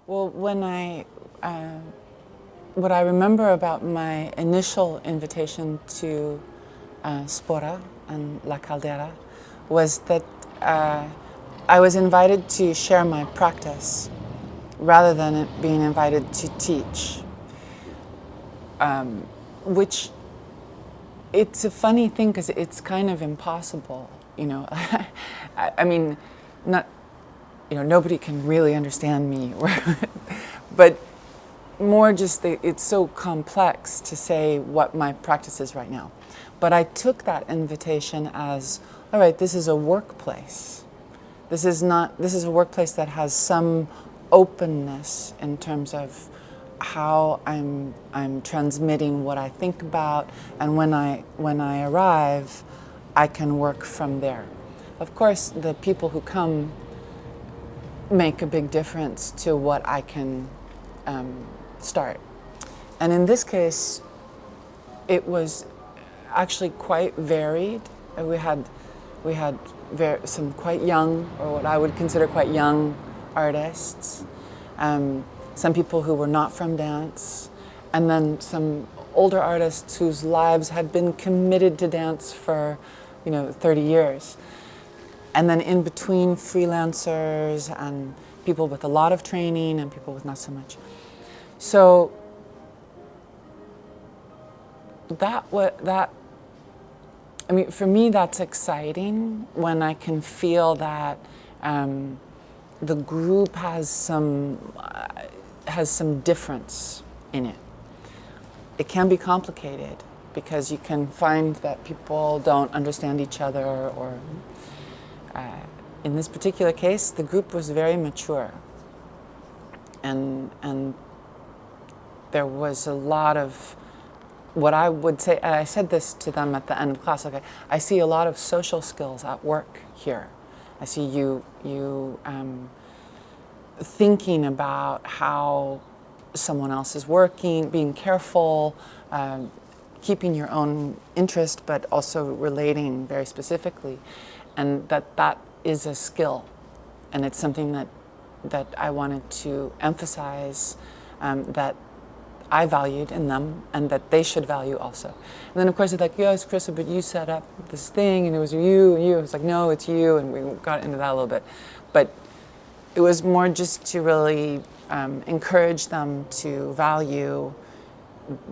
Well, what I remember about my initial invitation to Sporá and La Caldera was that I was invited to share my practice rather than it being invited to teach, which it's a funny thing because it's kind of impossible, you know. I mean, not, you know, nobody can really understand me, but more just it's so complex to say what my practice is right now. But I took that invitation as, all right, this is a workplace. This is a workplace that has some openness in terms of how I'm transmitting what I think about, and when I arrive, I can work from there. Of course, the people who come make a big difference to what I can start. And in this case, it was actually quite varied. We had some quite young, or what I would consider quite young artists, some people who were not from dance, and then some older artists whose lives had been committed to dance for, 30 years. And then in between, freelancers and people with a lot of training and people with not so much. So for me, that's exciting when I can feel that the group has some difference in it. It can be complicated because you can find that people don't understand each other, or in this particular case, the group was very mature, and there was a lot of what I would say. I said this to them at the end of class. Okay, I see a lot of social skills at work here. I see you thinking about how someone else is working, being careful, keeping your own interest, but also relating very specifically, and that is a skill, and it's something that I wanted to emphasize, that I valued in them, and that they should value also. And then of course it's like, yes, Chrysa, but you set up this thing, and it was you and you. It's like, no, it's you, and we got into that a little bit. But it was more just to really encourage them to value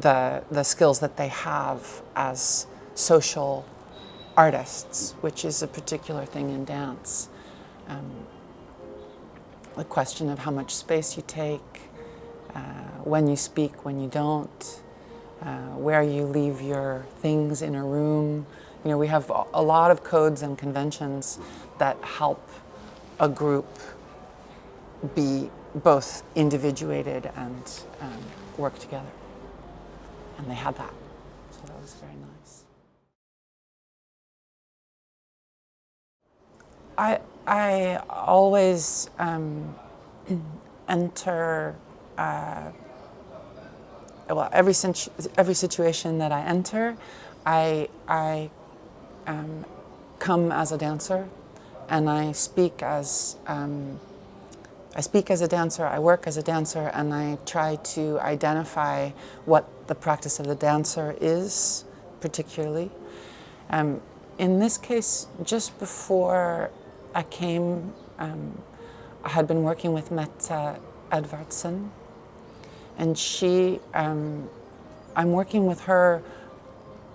the skills that they have as social artists, which is a particular thing in dance. The question of how much space you take, when you speak, when you don't, where you leave your things in a room. We have a lot of codes and conventions that help a group be both individuated and work together. And they had that, so that was very nice. I always enter, every situation that I enter, I come as a dancer, and I speak as a dancer, I work as a dancer, and I try to identify what the practice of the dancer is, particularly. In this case, just before I came, I had been working with Mette Edvardsen, and I'm working with her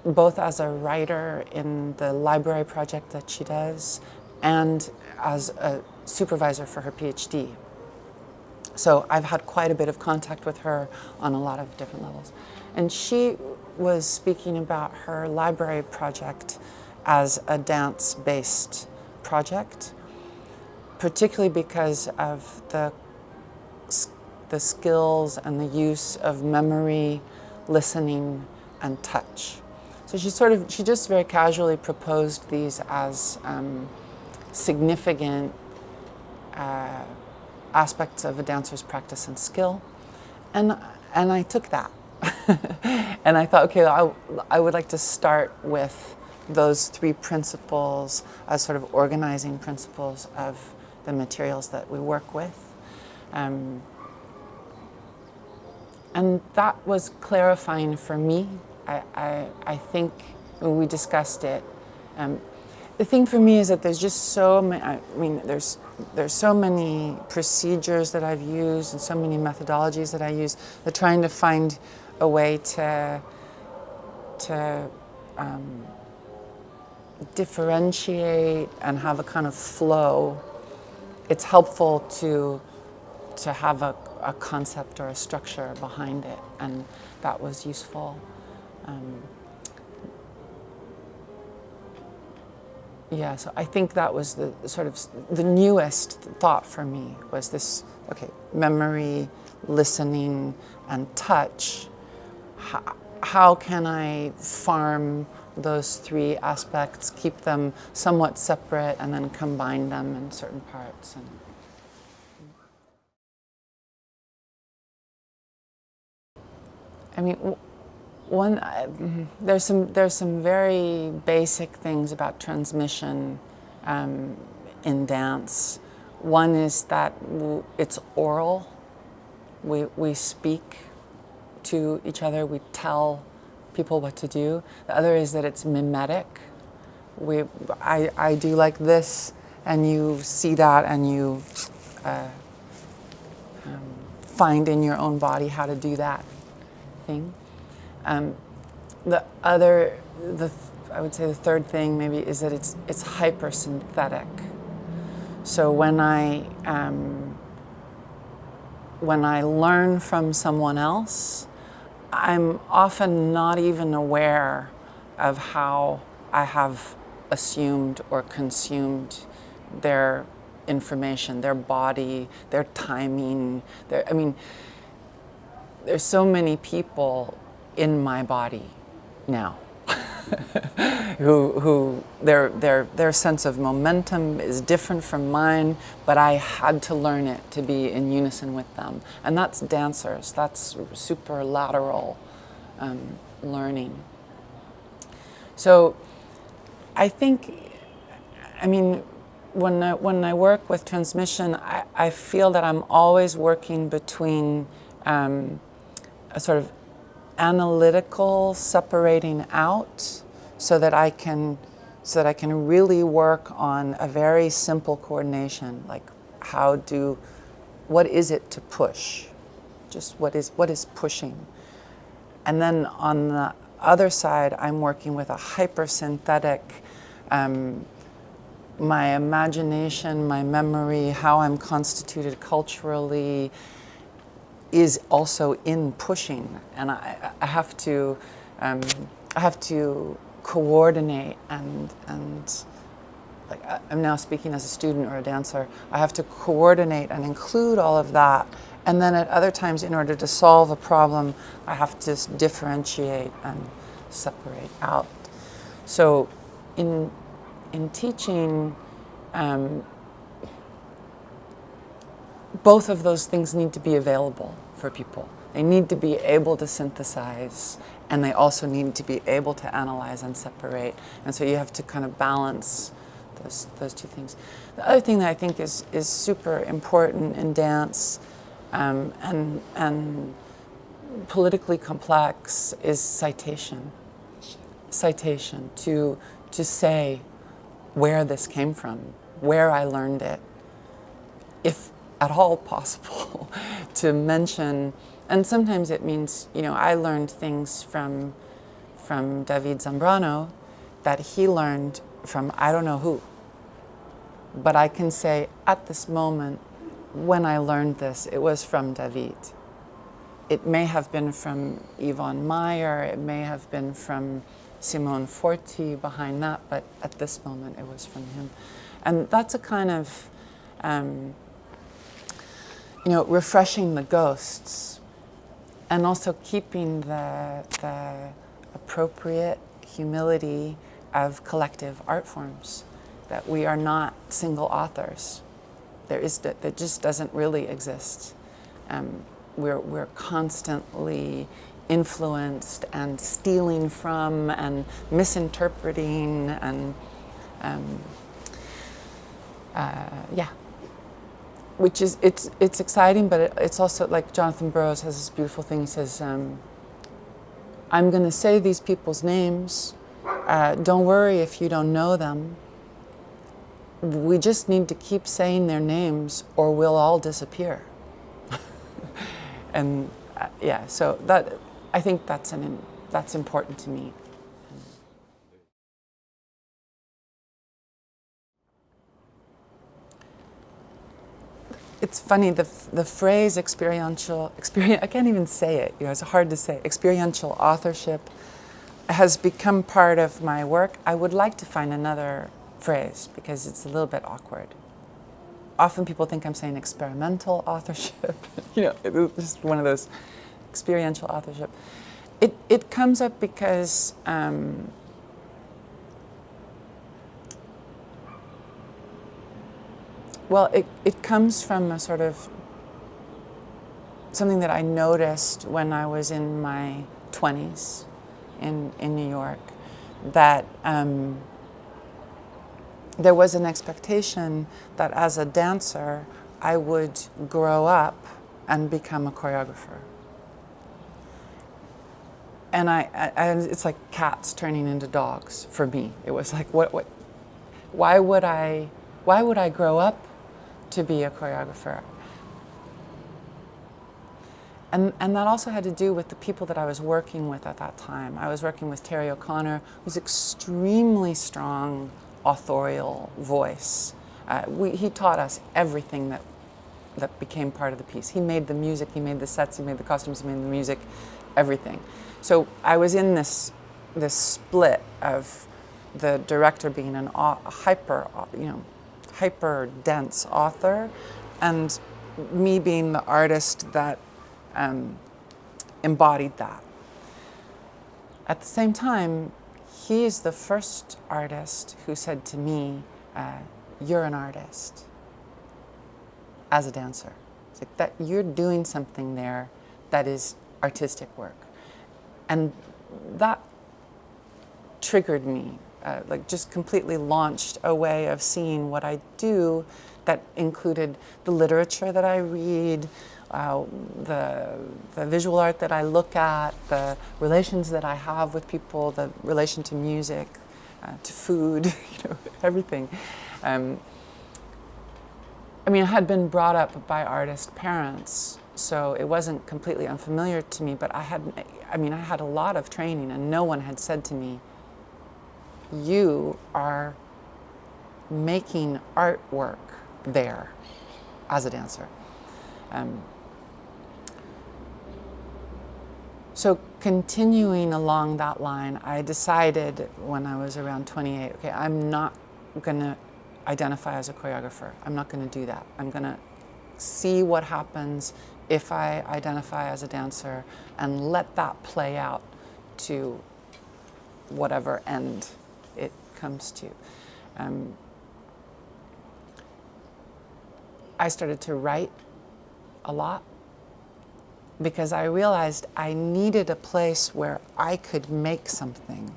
both as a writer in the library project that she does, and as a supervisor for her PhD. So I've had quite a bit of contact with her on a lot of different levels. And she was speaking about her library project as a dance-based project, particularly because of the skills and the use of memory, listening, and touch. So she just very casually proposed these as significant aspects of a dancer's practice and skill, and I took that, and I thought, okay, I would like to start with those three principles as sort of organizing principles of the materials that we work with, And that was clarifying for me. I think when we discussed it, the thing for me is that there's just so many, I mean, there's so many procedures that I've used and so many methodologies that I use, that trying to find a way to differentiate and have a kind of flow. It's helpful to have a concept or a structure behind it, and that was useful. Yeah, so I think that was the sort of the newest thought for me, was this, okay, memory, listening, and touch. How can I farm those three aspects, keep them somewhat separate, and then combine them in certain parts? And I mean, there's some very basic things about transmission in dance. One is that it's oral. We speak to each other. We tell people what to do. The other is that it's mimetic. I do like this, and you see that, and you find in your own body how to do that thing. I would say the third thing maybe is that it's hypersynthetic. So when I learn from someone else, I'm often not even aware of how I have assumed or consumed their information, their body, their timing. There's so many people in my body now who their sense of momentum is different from mine, but I had to learn it to be in unison with them. And that's dancers. That's super lateral learning. So I think, I mean, when I work with transmission, I feel that I'm always working between a sort of analytical separating out, so that I can really work on a very simple coordination, like what is it to push? Just what is pushing? And then on the other side, I'm working with a hypersynthetic, my imagination, my memory, how I'm constituted culturally, is also in pushing, and I have to coordinate and like I'm now speaking as a student or a dancer. I have to coordinate and include all of that, and then at other times, in order to solve a problem, I have to differentiate and separate out. So, in teaching. Both of those things need to be available for people. They need to be able to synthesize, and they also need to be able to analyze and separate. And so you have to kind of balance those two things. The other thing that I think is super important in dance, and politically complex, is citation. Citation, to say where this came from, where I learned it, if at all possible, to mention. And sometimes it means, I learned things from David Zambrano that he learned from I don't know who. But I can say, at this moment, when I learned this, it was from David. It may have been from Yvonne Meyer, it may have been from Simone Forti behind that, but at this moment it was from him. And that's a kind of, refreshing the ghosts, and also keeping the appropriate humility of collective art forms, that we are not single authors. That just doesn't really exist. We're constantly influenced and stealing from and misinterpreting and which is, it's exciting, but it's also, like Jonathan Burroughs has this beautiful thing. He says, I'm going to say these people's names. Don't worry if you don't know them. We just need to keep saying their names or we'll all disappear. And yeah, so that, I think that's important to me. It's funny, the phrase experiential, I can't even say it, it's hard to say. Experiential authorship has become part of my work. I would like to find another phrase because it's a little bit awkward. Often people think I'm saying experimental authorship, it's just one of those, experiential authorship. It comes up because well, it comes from a sort of something that I noticed when I was in my 20s in New York, that there was an expectation that as a dancer, I would grow up and become a choreographer. And it's like cats turning into dogs for me. It was like, why would I grow up to be a choreographer? And that also had to do with the people that I was working with at that time. I was working with Terry O'Connor, who's extremely strong authorial voice. He taught us everything that became part of the piece. He made the music, he made the sets, he made the costumes, he made the music, everything. So I was in this split of the director being an hyper dense author, and me being the artist that embodied that. At the same time, he's the first artist who said to me, you're an artist as a dancer. It's like that you're doing something there that is artistic work. And that triggered me, like just completely launched a way of seeing what I do that included the literature that I read, the visual art that I look at, the relations that I have with people, the relation to music, to food, everything. I had been brought up by artist parents, so it wasn't completely unfamiliar to me, but I had a lot of training, and no one had said to me, you are making artwork there as a dancer. So continuing along that line, I decided when I was around 28, okay, I'm not going to identify as a choreographer. I'm not going to do that. I'm going to see what happens if I identify as a dancer and let that play out to whatever end it comes to. I started to write a lot because I realized I needed a place where I could make something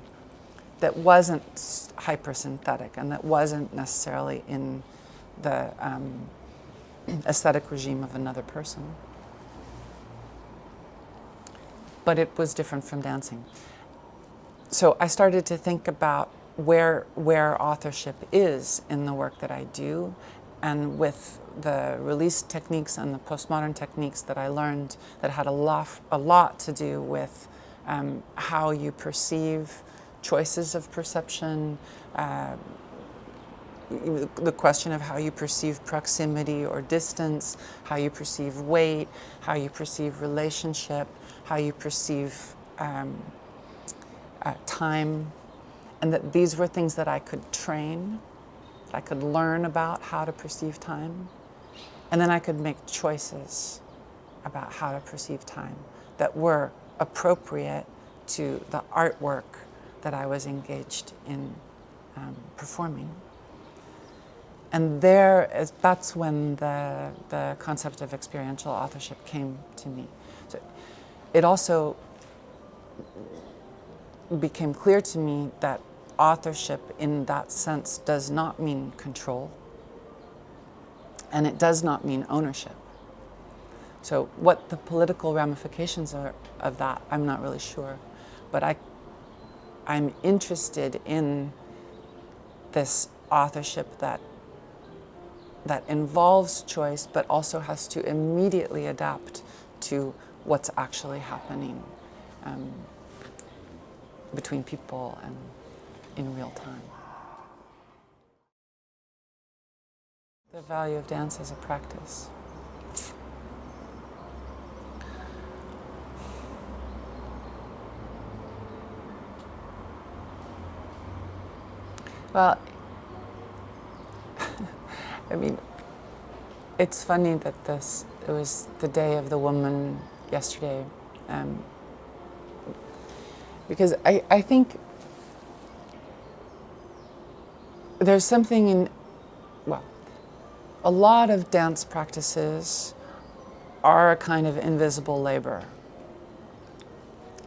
that wasn't hypersynthetic and that wasn't necessarily in the aesthetic regime of another person. But it was different from dancing. So I started to think about where authorship is in the work that I do, and with the release techniques and the postmodern techniques that I learned that had a lot to do with how you perceive choices of perception, the question of how you perceive proximity or distance, how you perceive weight, how you perceive relationship, how you perceive time, and that these were things that I could train. I could learn about how to perceive time, and then I could make choices about how to perceive time that were appropriate to the artwork that I was engaged in performing. And that's when the concept of experiential authorship came to me. So it also became clear to me that authorship in that sense does not mean control. and it does not mean ownership. So what the political ramifications are of that, I'm not really sure. But I'm interested in this authorship that involves choice, but also has to immediately adapt to what's actually happening between people and in real time. The value of dance as a practice. Well, I mean, it's funny that it was the Day of the Woman yesterday, because I think there's something in, well, a lot of dance practices are a kind of invisible labor,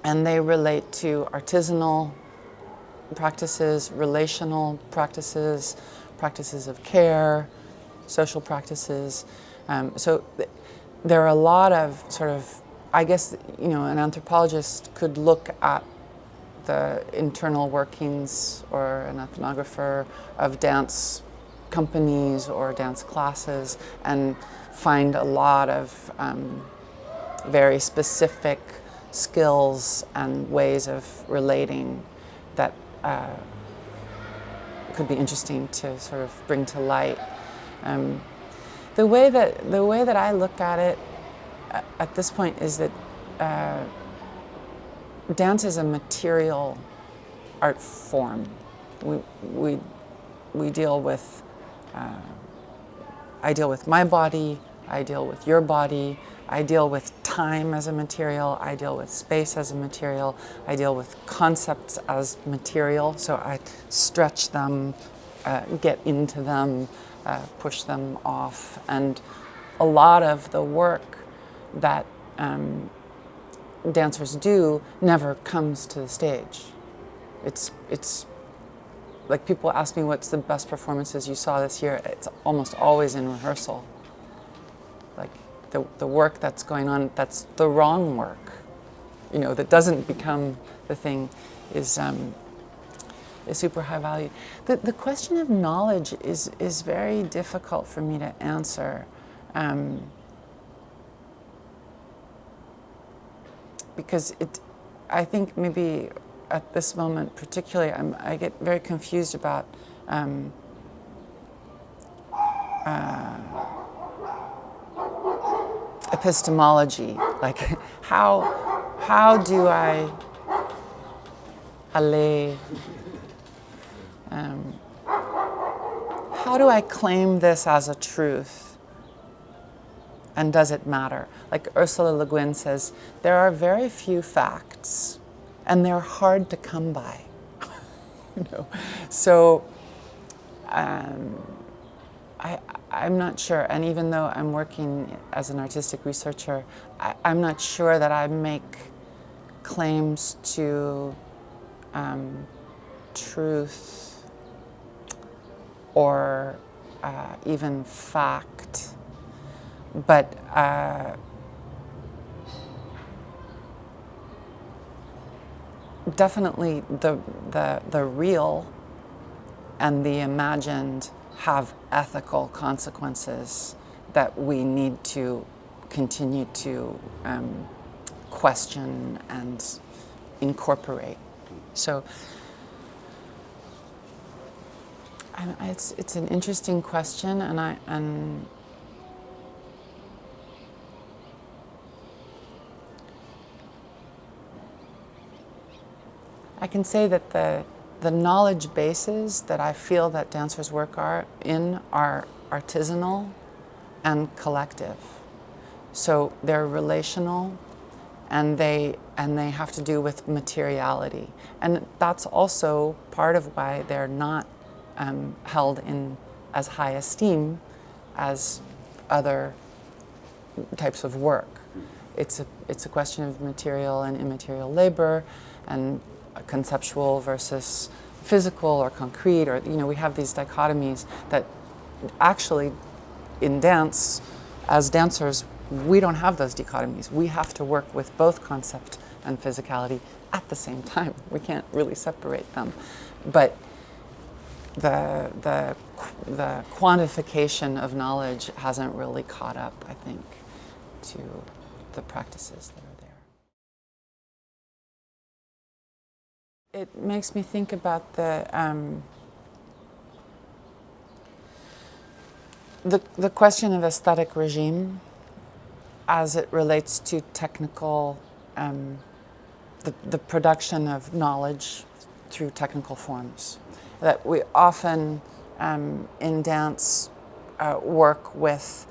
and they relate to artisanal practices, relational practices, practices of care, social practices. So there are a lot of sort of, I guess, you know, an anthropologist could look at the internal workings, or an ethnographer, of dance companies or dance classes and find a lot of very specific skills and ways of relating that could be interesting to sort of bring to light. The way that I look at it at this point is that dance is a material art form. We deal with, I deal with my body, I deal with your body, I deal with time as a material, I deal with space as a material, I deal with concepts as material, so I stretch them, get into them, push them off, and a lot of the work that dancers do never comes to the stage. It's like, people ask me what's the best performances you saw this year. It's almost always in rehearsal. Like the work that's going on, that's the wrong work, you know, that doesn't become the thing, is super high value. The question of knowledge is very difficult for me to answer. Because I think maybe at this moment particularly, I get very confused about epistemology. Like, how do I how do I claim this as a truth? And does it matter? Like Ursula Le Guin says, there are very few facts, and they're hard to come by. You know? So I'm not sure, and even though I'm working as an artistic researcher, I'm not sure that I make claims to truth or even fact. But definitely the real and the imagined have ethical consequences that we need to continue to question and incorporate. So it's an interesting question, and I can say that the knowledge bases that I feel that dancers work are artisanal and collective. So they're relational, and they have to do with materiality. And that's also part of why they're not held in as high esteem as other types of work. It's a question of material and immaterial labor, and conceptual versus physical or concrete, or, you know, we have these dichotomies that actually in dance, as dancers, we don't have those dichotomies. We have to work with both concept and physicality at the same time. We can't really separate them. But the quantification of knowledge hasn't really caught up, I think, to the practices that are there. It makes me think about the question of aesthetic regime as it relates to technical, the production of knowledge through technical forms. That we often in dance work with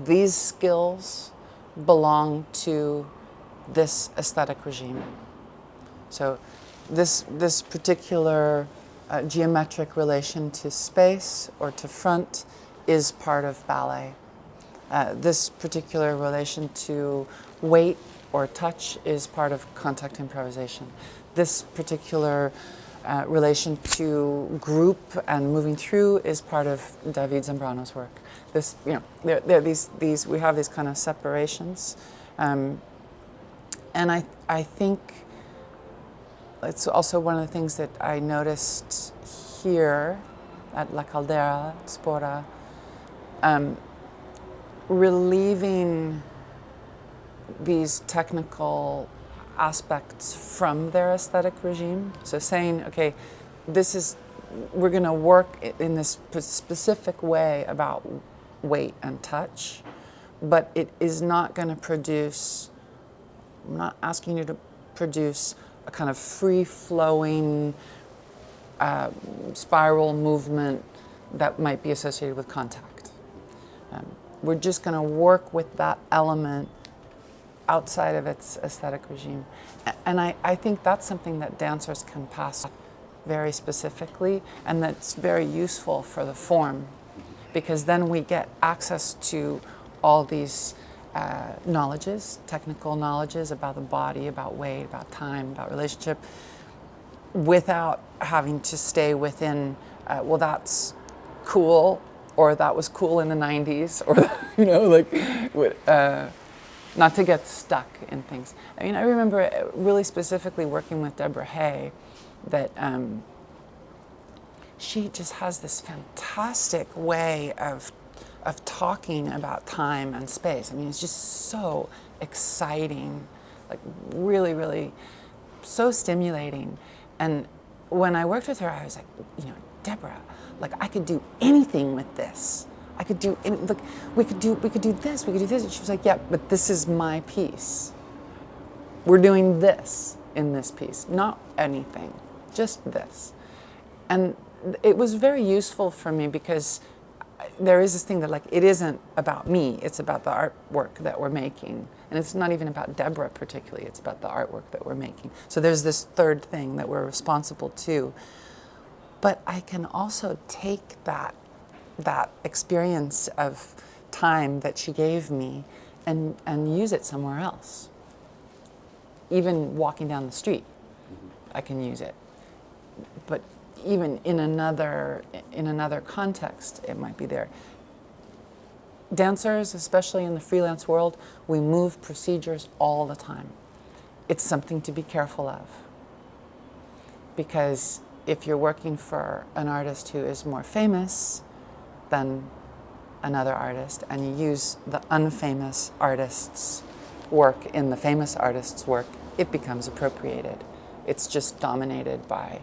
these skills belong to this aesthetic regime. So this particular geometric relation to space or to front is part of ballet. This particular relation to weight or touch is part of contact improvisation. This particular relation to group and moving through is part of David Zambrano's work. This, there are these we have these kind of separations, and I think it's also one of the things that I noticed here at La Caldera, at Sporá, relieving these technical aspects from their aesthetic regime. So saying, okay, we're going to work in this specific way about weight and touch, but it is not going to produce, I'm not asking you to produce a kind of free-flowing spiral movement that might be associated with contact. We're just going to work with that element outside of its aesthetic regime. And I think that's something that dancers can pass very specifically, and that's very useful for the form, because then we get access to all these knowledges, technical knowledges about the body, about weight, about time, about relationship, without having to stay within, well, that's cool, or that was cool in the 90s, or, not to get stuck in things. I mean, I remember really specifically working with Deborah Hay, that she just has this fantastic way of talking about time and space. I mean, it's just so exciting, like really, really so stimulating. And when I worked with her, I was like, Deborah, like I could do anything with this. I could do, look, we could do this, we could do this. And she was like, yeah, but this is my piece. We're doing this in this piece, not anything, just this. And it was very useful for me because there is this thing that like, it isn't about me, it's about the artwork that we're making. And it's not even about Deborah particularly, it's about the artwork that we're making. So there's this third thing that we're responsible to. But I can also take that experience of time that she gave me and use it somewhere else. Even walking down the street, I can use it. But even in another context, it might be there. Dancers, especially in the freelance world, we move procedures all the time. It's something to be careful of. Because if you're working for an artist who is more famous than another artist, and you use the unfamous artist's work in the famous artist's work, it becomes appropriated. It's just dominated by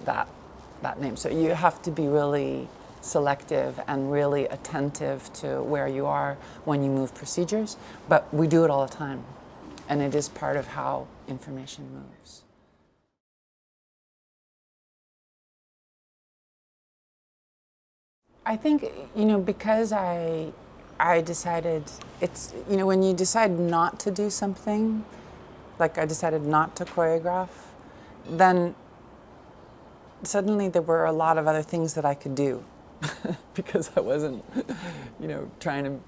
that name. So you have to be really selective and really attentive to where you are when you move procedures, but we do it all the time, and it is part of how information moves. I think, because I decided, it's, when you decide not to do something, like I decided not to choreograph, then suddenly there were a lot of other things that I could do because I wasn't, trying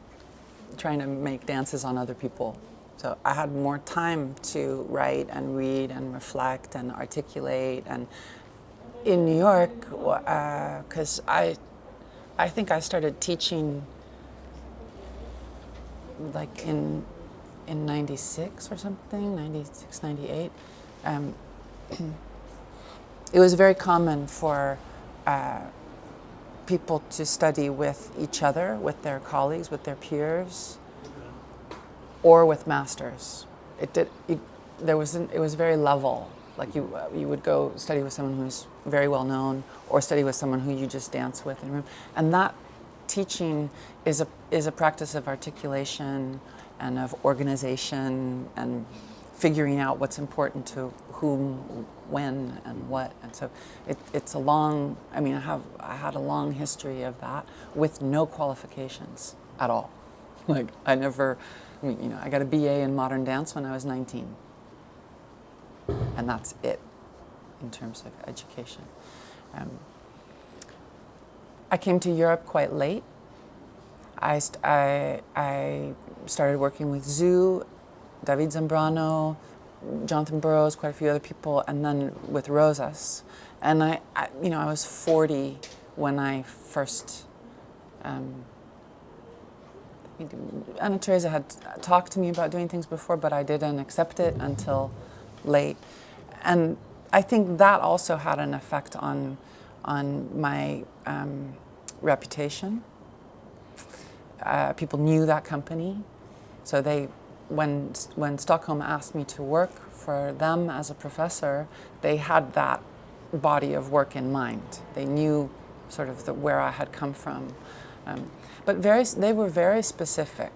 to make dances on other people. So I had more time to write and read and reflect and articulate. And in New York, because I think I started teaching like in 96 or something, 96, 98. It was very common for people to study with each other, with their colleagues, with their peers, or with masters. It was very level. Like you would go study with someone who's very well known, or study with someone who you just dance with in a room. And that teaching is a practice of articulation and of organization and figuring out what's important to whom, when, and what. And so it's a long. I mean, I had a long history of that with no qualifications at all. Like I never. I mean, you know, I got a BA in modern dance when I was 19. And that's it in terms of education. I came to Europe quite late. I started working with Zoo, David Zambrano, Jonathan Burrows, quite a few other people, and then with Rosas. And I was 40 when I first. Anna Teresa had talked to me about doing things before, but I didn't accept it until late. And I think that also had an effect on my reputation. People knew that company. So when Stockholm asked me to work for them as a professor, they had that body of work in mind. They knew sort of where I had come from. But they were very specific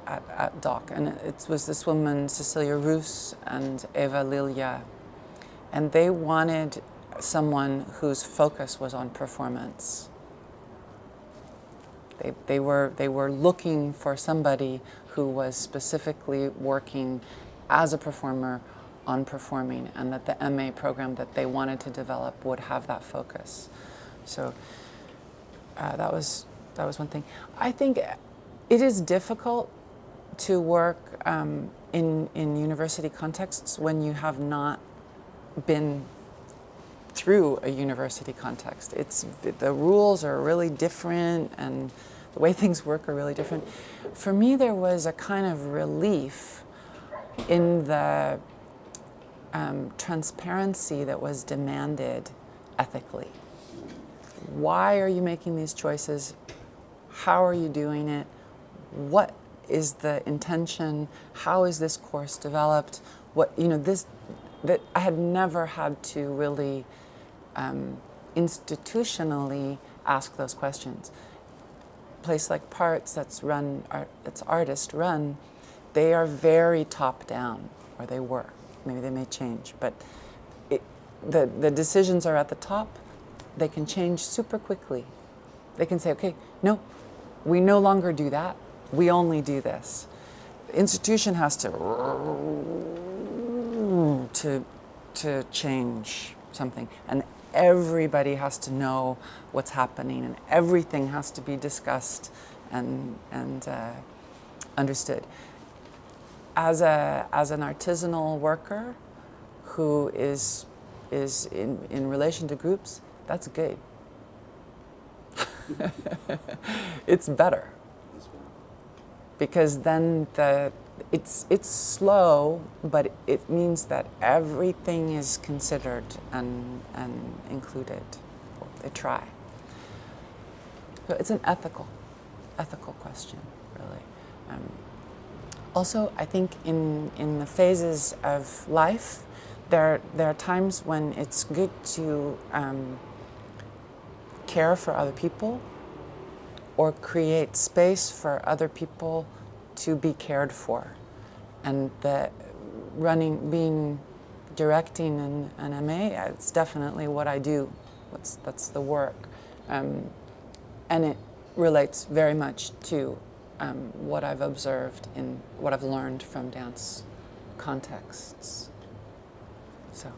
at DOC. And it was this woman, Cecilia Roos and Eva Lilja. And they wanted someone whose focus was on performance. They were looking for somebody who was specifically working as a performer on performing, and that the MA program that they wanted to develop would have that focus. So that was one thing. I think it is difficult to work in university contexts when you have not been through a university context. The rules are really different, and the way things work are really different. For me, there was a kind of relief in the transparency that was demanded ethically. Why are you making these choices? How are you doing it? What is the intention? How is this course developed? That I had never had to really institutionally ask those questions. A place like Parts that's artist run, they are very top down, or they were. Maybe they may change, but the decisions are at the top. They can change super quickly. They can say, okay, no, we no longer do that. We only do this. The institution has to change something, and everybody has to know what's happening, and everything has to be discussed and understood. As an artisanal worker who is in relation to groups, that's good. It's better. Because then it's slow, but it means that everything is considered and included. They try. So it's an ethical question, really. Also, I think in the phases of life, there are times when it's good to care for other people, or create space for other people to be cared for. And directing an MA, it's definitely what I do. That's the work. And it relates very much to what I've observed in what I've learned from dance contexts. So.